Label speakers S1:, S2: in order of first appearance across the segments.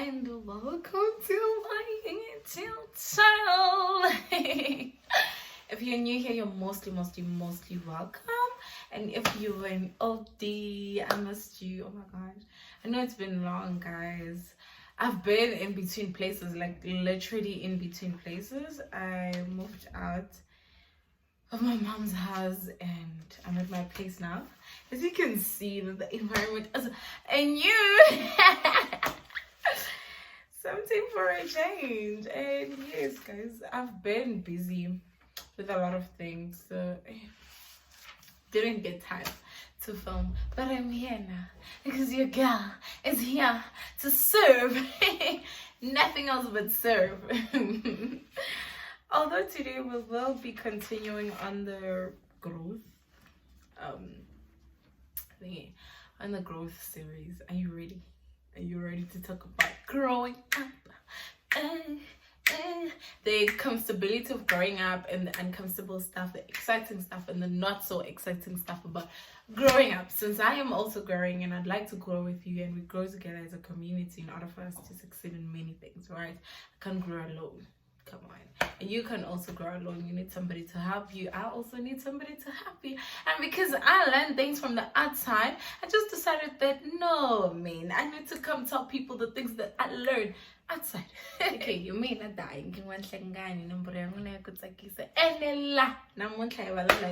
S1: and welcome to my YouTube channel. If you're new here, you're mostly welcome. And if you were an OD, I missed you. Oh my gosh, I know it's been long, guys. I've been in between places, like literally in between places. I moved out of my mom's house and I'm at my place now. As you can see, the environment is new. Something for a change. And yes, guys, I've been busy with a lot of things, so didn't get time to film, but I'm here now because your girl is here to serve. Nothing else but serve. Although today we will be continuing on the growth on the growth series. Are you ready? Are you ready to talk about growing up? The comfortability of growing up and the uncomfortable stuff, the exciting stuff and the not so exciting stuff about growing up. Since I am also growing and I'd like to grow with you and we grow together as a community in order for us to succeed in many things, right? I can't grow alone. Come on. And you can also grow alone. You need somebody to help you. I also need somebody to help you. And because I learned things from the outside, I just decided that no, man, I need to come tell people the things that I learned outside. Okay, you mean that dying can one thing number like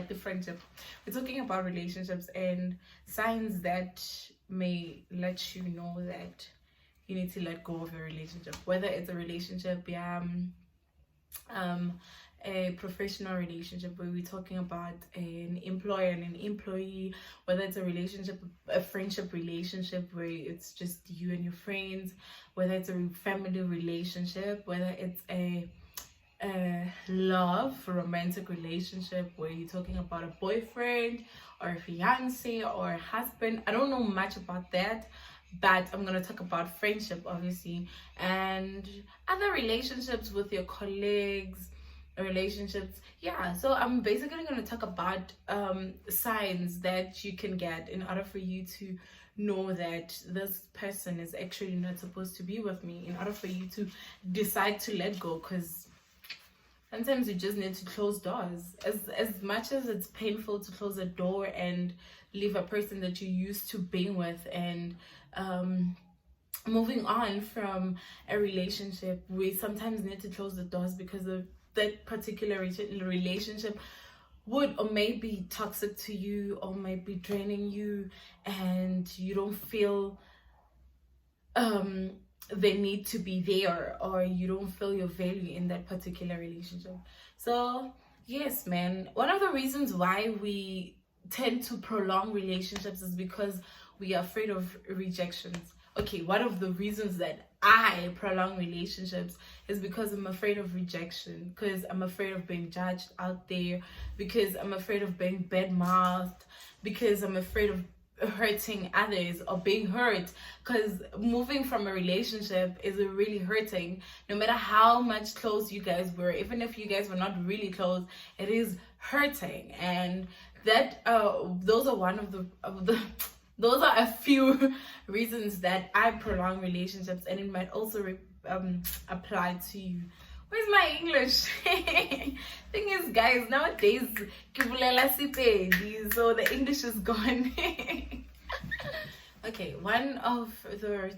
S1: the friendship. We're talking about relationships and signs that may let you know that you need to let go of a relationship. Whether it's a relationship, a professional relationship where we're talking about an employer and an employee, whether it's a relationship, a friendship relationship where it's just you and your friends, whether it's a family relationship, whether it's a romantic relationship where you're talking about a boyfriend or a fiance or a husband. I don't know much about that, but I'm going to talk about friendship, obviously, and other relationships with your colleagues, relationships. Yeah, so I'm basically going to talk about signs that you can get in order for you to know that this person is actually not supposed to be with me, in order for you to decide to let go, because sometimes you just need to close doors. As much as it's painful to close a door and leave a person that you used to being with and moving on from a relationship, we sometimes need to close the doors because of that particular relationship would or may be toxic to you or may be draining you, and you don't feel they need to be there, or you don't feel your value in that particular relationship. So yes, man, one of the reasons why we tend to prolong relationships is because we are afraid of rejections. Okay, one of the reasons that I prolong relationships is because I'm afraid of rejection, because I'm afraid of being judged out there, because I'm afraid of being bad-mouthed, because I'm afraid of hurting others or being hurt, because moving from a relationship is really hurting. No matter how much close you guys were, even if you guys were not really close, it is hurting. And that those are one of the those are a few reasons that I prolong relationships, and it might also apply to you. Where's my English? Thing is, guys, nowadays, so the English is gone. Okay, one of the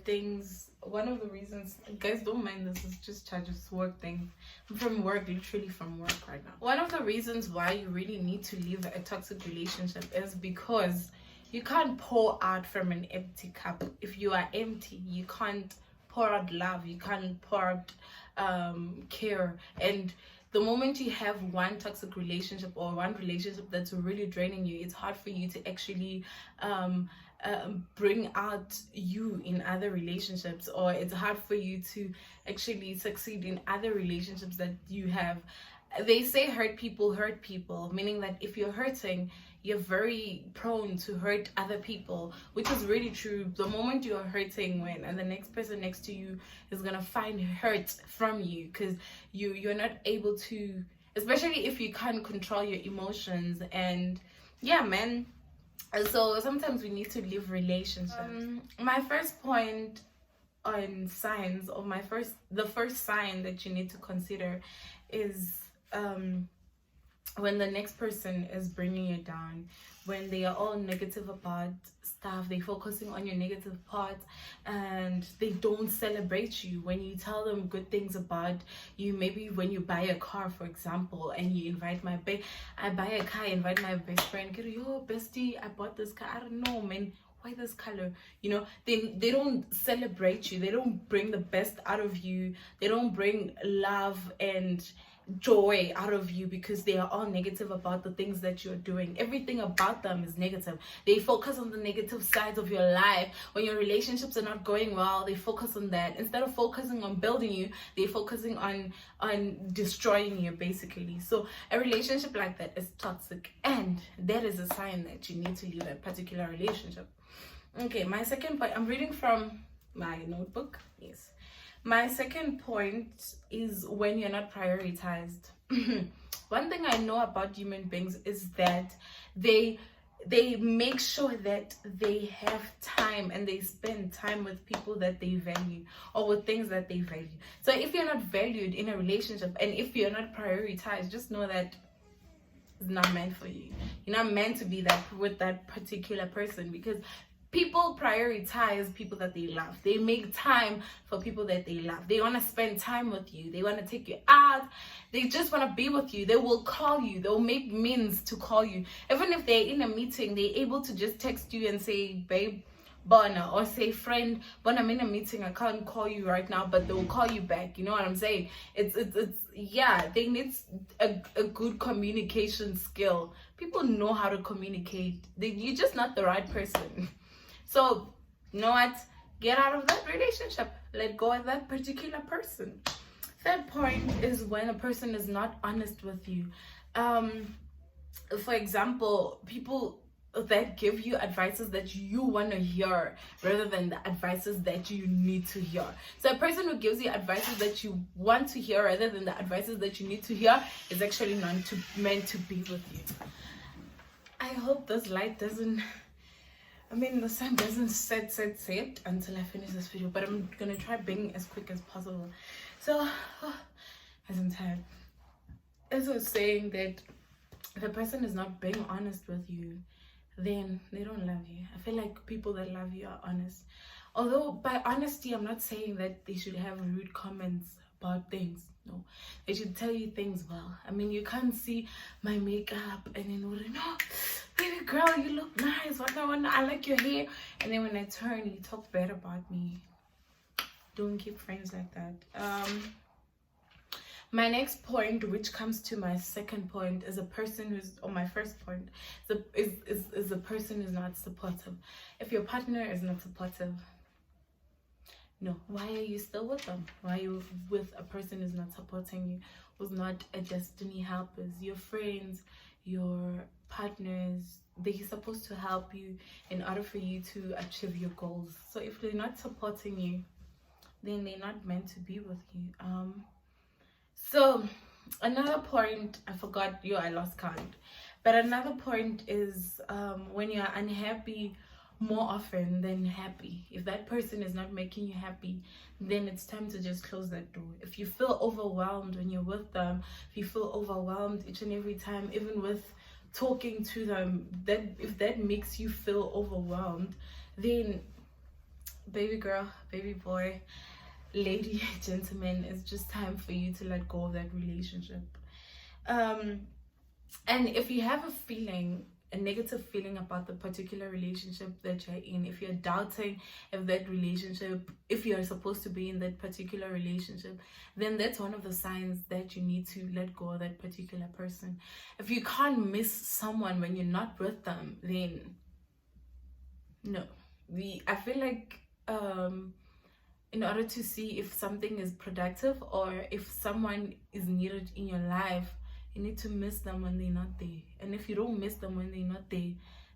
S1: reasons, guys, don't mind this, it's just charges work thing. I'm from work, literally from work right now. One of the reasons why you really need to leave a toxic relationship is because you can't pour out from an empty cup. If you are empty, you can't pour out love, you can't pour out care. And the moment you have one toxic relationship or one relationship that's really draining you, it's hard for you to actually bring out you in other relationships, or it's hard for you to actually succeed in other relationships that you have. They say hurt people, meaning that if you're hurting, you're very prone to hurt other people, which is really true. The moment you're hurting, and the next person next to you is gonna find hurt from you, because you're not able to, especially if you can't control your emotions. And yeah, man, so sometimes we need to leave relationships. My first point on signs, or the first sign that you need to consider is when the next person is bringing you down, when they are all negative about stuff, they're focusing on your negative parts, and they don't celebrate you when you tell them good things about you. Maybe when you buy a car, for example, and you invite I buy a car, invite my best friend, yo bestie, I bought this car, I don't know man, why this color, they don't celebrate you, they don't bring the best out of you, they don't bring love and joy out of you, because they are all negative about the things that you're doing. Everything about them is negative. They focus on the negative sides of your life. When your relationships are not going well, they focus on that. Instead of focusing on building you, they're focusing on destroying you, basically. So a relationship like that is toxic, and that is a sign that you need to leave that particular relationship. Okay, my second point, I'm reading from my notebook. Yes. My second point is when you're not prioritized. One thing I know about human beings is that they make sure that they have time, and they spend time with people that they value, or with things that they value. So if you're not valued in a relationship, and if you're not prioritized, just know that it's not meant for you. You're not meant to be that with that particular person, because people prioritize people that they love. They make time for people that they love. They want to spend time with you. They want to take you out. They just want to be with you. They will call you. They'll make means to call you. Even if they're in a meeting, they're able to just text you and say, babe, Bona, or say, friend, Bona, I'm in a meeting, I can't call you right now, but they'll call you back. You know what I'm saying? It's yeah, they need a good communication skill. People know how to communicate. You're just not the right person. So, you know what? Get out of that relationship. Let go of that particular person. Third point is when a person is not honest with you. For example, people that give you advices that you want to hear rather than the advices that you need to hear. So a person who gives you advices that you want to hear rather than the advices that you need to hear is actually not meant to be with you. I hope this light doesn't... the sun doesn't set until I finish this video, but I'm gonna try being as quick as possible. So, as I'm tired. As I was saying, that if a person is not being honest with you, then they don't love you. I feel like people that love you are honest. Although by honesty, I'm not saying that they should have rude comments about things. No, they should tell you things well. You can't see my makeup and then no, baby girl, you look nice. What I like your hair. And then when I turn, you talk bad about me. Don't keep friends like that. My next point, which comes to my second point, is a person who's, or my first point, is a person who's not supportive. If your partner is not supportive, no, why are you still with them? Why are you with a person who's not supporting you, who's not a destiny helpers? Your friends, your partners, they're supposed to help you in order for you to achieve your goals. So if they're not supporting you, then they're not meant to be with you. So another point, I forgot, I lost count. But another point is when you're unhappy more often than happy. If that person is not making you happy, then it's time to just close that door. If you feel overwhelmed when you're with them, if you feel overwhelmed each and every time, even with talking to them, if that makes you feel overwhelmed, then baby girl, baby boy, lady, gentleman, it's just time for you to let go of that relationship. And if you have a negative feeling about the particular relationship that you're in, if you're doubting if you're supposed to be in that particular relationship, then that's one of the signs that you need to let go of that particular person. If you can't miss someone when you're not with them, then no. I feel like in order to see if something is productive or if someone is needed in your life, you need to miss them when they're not there. And if you don't miss them when they're not there,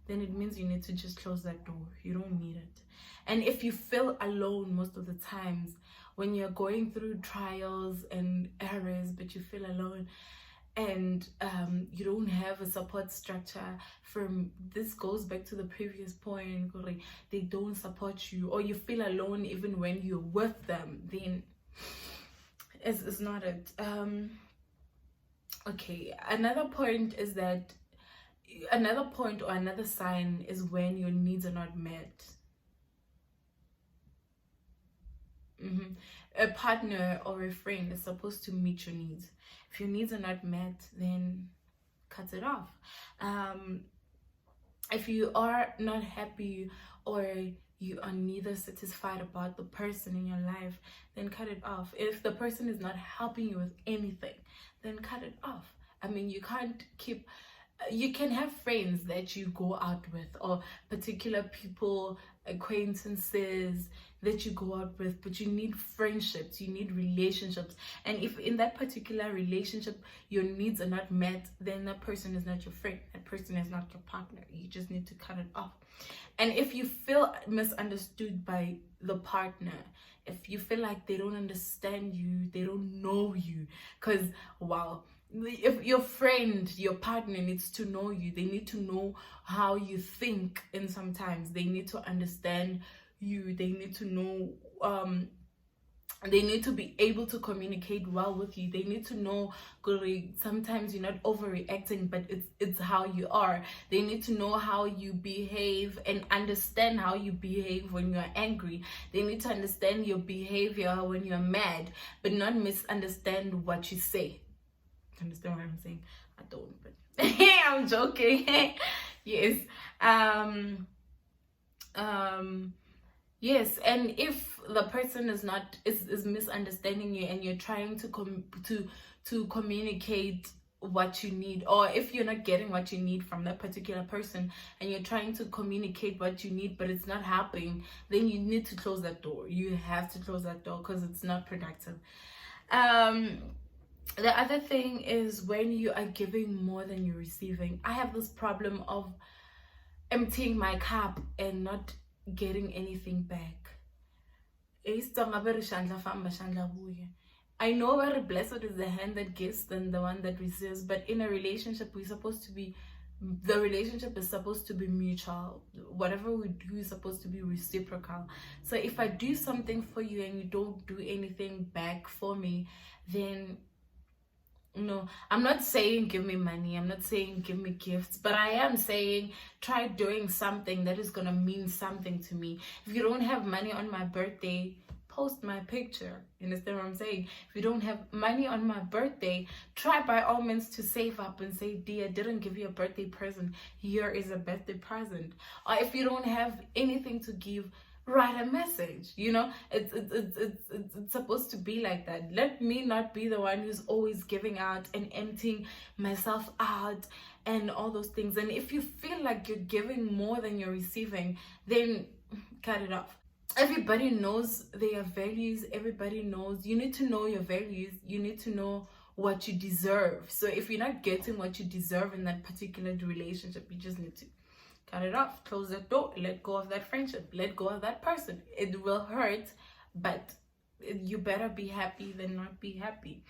S1: then it means you need to just close that door. You don't need it. And if you feel alone most of the times, when you're going through trials and errors, but you feel alone, and you don't have a support structure. From this goes back to the previous point, like they don't support you, or you feel alone even when you're with them, then it's not it. Okay, another point is that another point or another sign is when your needs are not met. A partner or a friend is supposed to meet your needs. If your needs are not met, then cut it off. If you are not happy, or you are neither satisfied about the person in your life, then cut it off. If the person is not helping you with anything, then cut it off. I mean, you can't keep, you can have friends that you go out with, or particular people, acquaintances that you go out with, but you need friendships, you need relationships. And if in that particular relationship your needs are not met, then that person is not your friend, that person is not your partner. You just need to cut it off. And if you feel misunderstood by the partner, if you feel like they don't understand you, they don't know you, because wow, if your friend, your partner needs to know you, they need to know how you think, and sometimes they need to understand you, they need to know, they need to be able to communicate well with you, they need to know sometimes you're not overreacting, but it's how you are. They need to know how you behave and understand how you behave when you're angry. They need to understand your behavior when you're mad, but not misunderstand what you say. Understand what I'm saying? I don't, but I'm joking. Yes. Yes, and if the person is not is misunderstanding you, and you're trying to communicate what you need, or if you're not getting what you need from that particular person, and you're trying to communicate what you need but it's not happening, then you need to close that door. You have to close that door, because it's not productive. The other thing is when you are giving more than you're receiving. I have this problem of emptying my cup and not getting anything back. I know very blessed is the hand that gives than the one that receives, but in a relationship the relationship is supposed to be mutual. Whatever we do is supposed to be reciprocal. So if I do something for you and you don't do anything back for me, then no, I'm not saying give me money, I'm not saying give me gifts, but I am saying try doing something that is gonna mean something to me. If you don't have money on my birthday, post my picture. You understand what I'm saying? If you don't have money on my birthday, try by all means to save up and say, dear, I didn't give you a birthday present, here is a birthday present. Or if you don't have anything to give, write a message. You know, it's supposed to be like that. Let me not be the one who's always giving out and emptying myself out and all those things. And if you feel like you're giving more than you're receiving, then cut it off. Everybody knows their values. Everybody knows, you need to know your values. You need to know what you deserve. So if you're not getting what you deserve in that particular relationship, you just need to cut it off, close the door, let go of that friendship, let go of that person. It will hurt, but you better be happy than not be happy.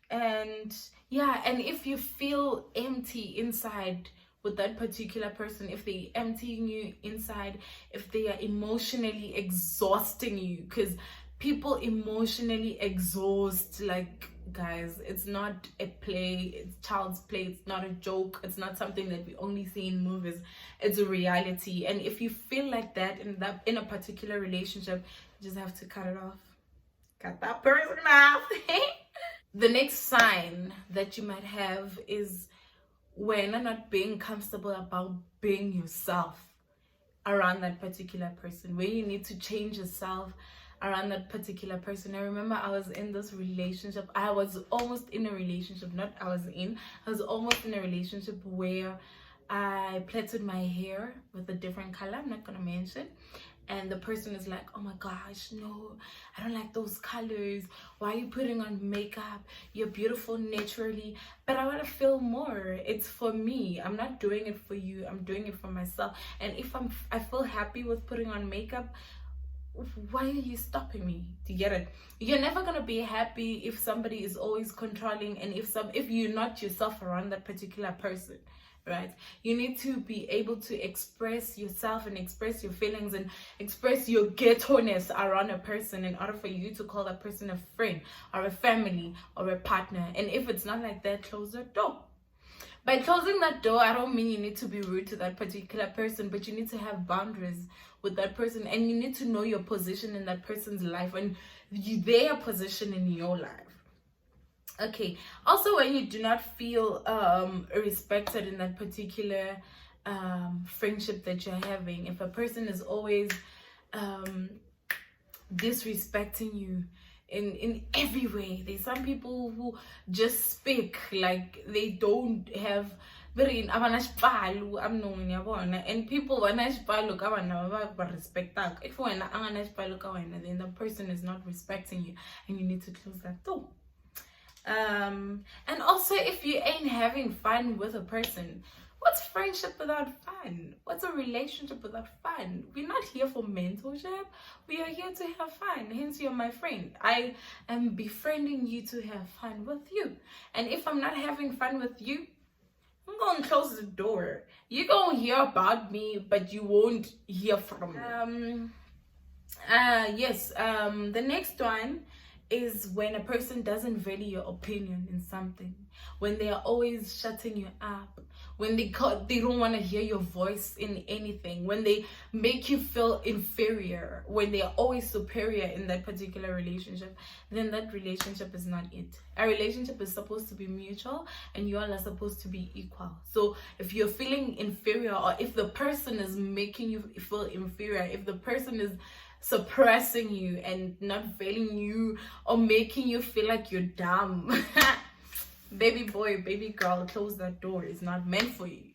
S1: And yeah, and if you feel empty inside with that particular person, if they're emptying you inside, if they are emotionally exhausting you, because people emotionally exhaust, like, guys, it's not a play, it's child's play, it's not a joke, it's not something that we only see in movies, it's a reality. And if you feel like that in a particular relationship, you just have to cut it off, cut that person off. The next sign that you might have is when you're not being comfortable about being yourself around that particular person, where you need to change yourself around that particular person. I remember I was in this relationship. I was almost in a relationship, I was almost in a relationship where I plaited my hair with a different color, I'm not gonna mention. And the person is like, oh my gosh, no, I don't like those colors. Why are you putting on makeup? You're beautiful naturally. But I want to feel more. It's for me. I'm not doing it for you. I'm doing it for myself. And if I feel happy with putting on makeup, why are you stopping me? Do you get it? You're never gonna be happy if somebody is always controlling, and if you're not yourself around that particular person, right? You need to be able to express yourself and express your feelings and express your ghetto-ness around a person in order for you to call that person a friend or a family or a partner. And if it's not like that, close the door. By closing that door, I don't mean you need to be rude to that particular person, but you need to have boundaries with that person, and you need to know your position in that person's life and their position in your life. Okay. Also, when you do not feel respected in that particular friendship that you're having, if a person is always disrespecting you in every way, there's some people who just speak like they don't have and people when I respect that. If then the person is not respecting you, and you need to close that door. And also, if you ain't having fun with a person, what's friendship without fun? What's a relationship without fun? We're not here for mentorship. We are here to have fun. Hence, you're my friend. I am befriending you to have fun with you. And if I'm not having fun with you, I'm going to close the door. You're going to hear about me, but you won't hear from me. The next one is when a person doesn't value your opinion in something, when they are always shutting you up, when they don't want to hear your voice in anything, when they make you feel inferior, when they are always superior in that particular relationship, then that relationship is not it. A relationship is supposed to be mutual, and you all are supposed to be equal. So if you're feeling inferior, or if the person is making you feel inferior, if the person is suppressing you and not valuing you or making you feel like you're dumb, baby boy, baby girl, close that door. It's not meant for you.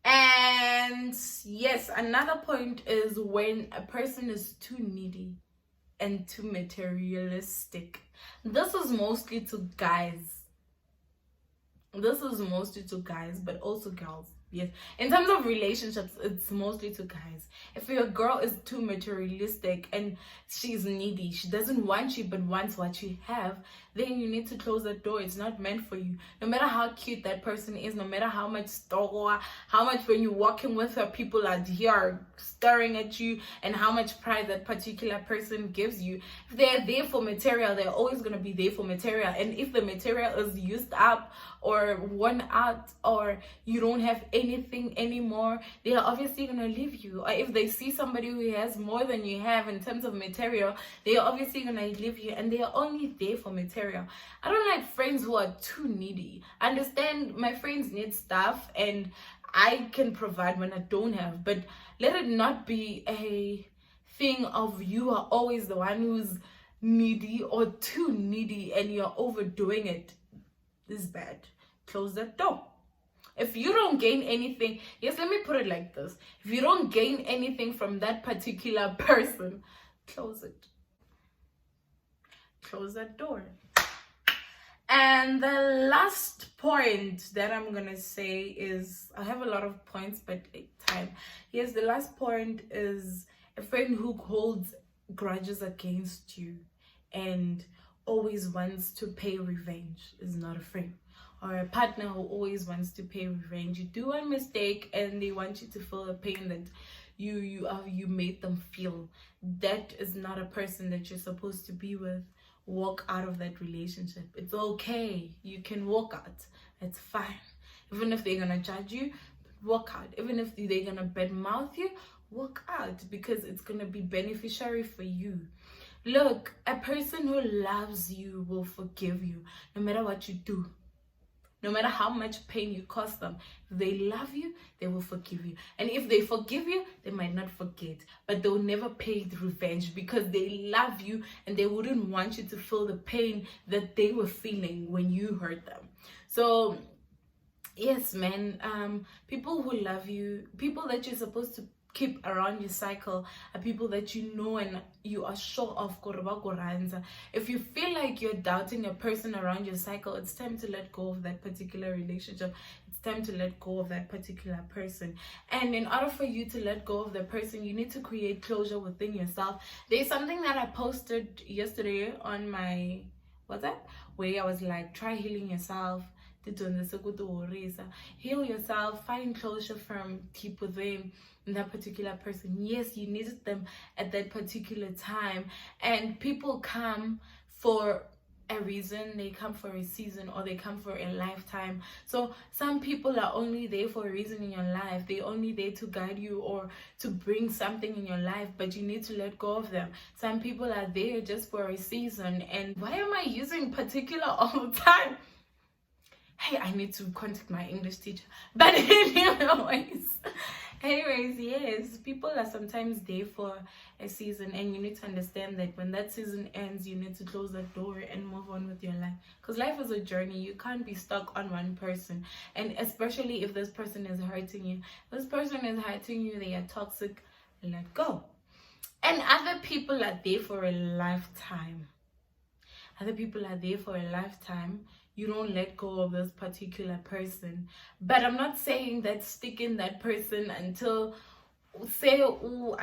S1: And yes, another point is when a person is too needy and too materialistic. This is mostly to guys. But also girls. Yes, in terms of relationships, it's mostly to guys. If your girl is too materialistic and she's needy, she doesn't want you but wants what you have, then you need to close that door. It's not meant for you. No matter how cute that person is, no matter how much when you're walking with her, people are here staring at you, and how much pride that particular person gives you. If they're there for material, they're always going to be there for material. And if the material is used up or worn out, or you don't have anything anymore, they are obviously going to leave you. Or if they see somebody who has more than you have in terms of material, they are obviously going to leave you, and they are only there for material. I don't like friends who are too needy. I understand my friends need stuff and I can provide when I don't have, but let it not be a thing of you are always the one who's needy or too needy and you're overdoing it. This is bad. Close that door. If you don't gain anything, yes, let me put it like this. If you don't gain anything from that particular person, close it. Close that door. And the last point that I'm going to say is, I have a lot of points, but time. Yes, the last point is a friend who holds grudges against you and always wants to pay revenge is not a friend. Or a partner who always wants to pay revenge. You do a mistake and they want you to feel the pain that you made them feel. That is not a person that you're supposed to be with. Walk out of that relationship. It's okay. You can walk out. It's fine. Even if they're gonna judge you, walk out. Even if they're gonna badmouth you, walk out, because it's gonna be beneficiary for you. Look, a person who loves you will forgive you no matter what you do. No matter how much pain you cause them, if they love you, they will forgive you. And if they forgive you, they might not forget, but they will never pay the revenge, because they love you and they wouldn't want you to feel the pain that they were feeling when you hurt them. So, yes, man, people who love you, people that you're supposed to keep around your cycle are people that you know and you are sure of. If you feel like you're doubting a person around your cycle, it's time to let go of that particular relationship. It's time to let go of that particular person. And in order for you to let go of the person, you need to create closure within yourself. There's something that I posted yesterday on my WhatsApp where I was like, try healing yourself. Heal yourself, find closure from deep within that particular person. Yes, you needed them at that particular time, and people come for a reason, they come for a season, or they come for a lifetime. So some people are only there for a reason in your life. They're only there to guide you or to bring something in your life, but you need to let go of them. Some people are there just for a season. And why am I using particular all the time? Hey, I need to contact my English teacher. But anyways, yes, people are sometimes there for a season, and you need to understand that when that season ends, you need to close that door and move on with your life. Because life is a journey. You can't be stuck on one person. And especially if this person is hurting you. This person is hurting you, they are toxic, let go. And other people are there for a lifetime. Other people are there for a lifetime. You don't let go of this particular person. But I'm not saying that stick in that person until say you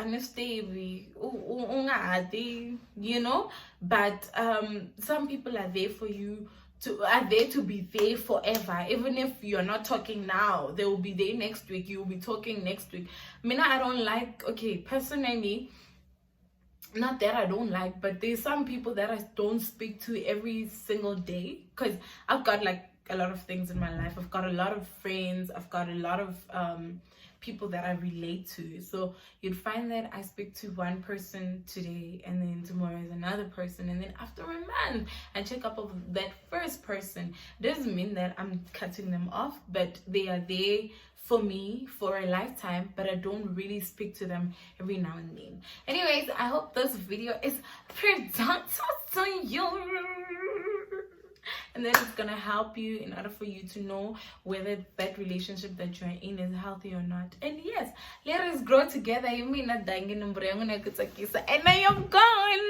S1: know. But some people are there for you to be there forever. Even if you're not talking now, they will be there next week. You will be talking next week. I don't like, okay, personally, not that I don't like, but there's some people that I don't speak to every single day, because I've got like a lot of things in my life. I've got a lot of friends. I've got a lot of people that I relate to. So you'd find that I speak to one person today, and then tomorrow is another person, and then after a month I check up on that first person. Doesn't mean that I'm cutting them off, but they are there for me for a lifetime, but I don't really speak to them every now and then. Anyways, I hope this video is productive to you, and that it's gonna help you in order for you to know whether that relationship that you're in is healthy or not. And yes, let us grow together. And I am gone.